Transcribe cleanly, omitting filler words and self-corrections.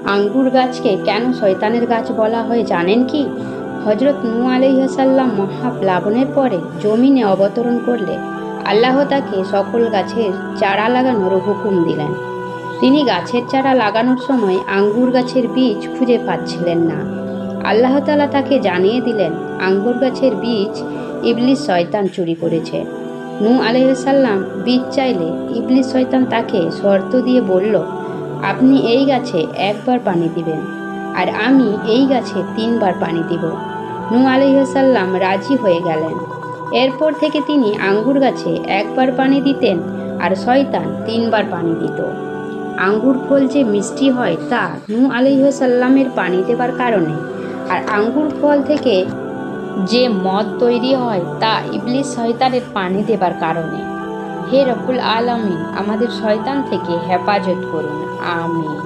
আঙ্গুর গাছকে কেন শয়তানের গাছ বলা হয় জানেন কি? হজরত নূহ আলাইহিসসালাম মহাপ্লাবনের পরে জমিনে অবতরণ করলে আল্লাহ তাকে সকল গাছের চারা লাগানোর হুকুম দিলেন। তিনি গাছের চারা লাগানোর সময় আঙ্গুর গাছের বীজ খুঁজে পাচ্ছিলেন না। আল্লাহ তাআলা তাকে জানিয়ে দিলেন আঙ্গুর গাছের বীজ ইবলিস শয়তান চুরি করেছে। নূহ আলাইহিসসালাম বীজ চাইলে ইবলিস শয়তান তাকে শর্ত দিয়ে বলল, আপনি এই গাছে একবার পানি দিবেন আর আমি এই গাছে 3বার পানি দিব। নূহ আলাইহিসসালাম রাজি হয়ে গেলেন। এরপর থেকে তিনি আঙ্গুর গাছে একবার পানি দিতেন আর শয়তান 3বার পানি দিত। আঙ্গুর ফল যে মিষ্টি হয় তা নূহ আলাইহিসসালামের পানি দেবার কারণে, আর আঙ্গুর ফল থেকে যে মদ তৈরি হয় তা ইবলিস শয়তানের পানি দেবার কারণে। হে রব্বুল আলামিন, আমাদের শয়তান থেকে হেফাজত করুন, আমিন।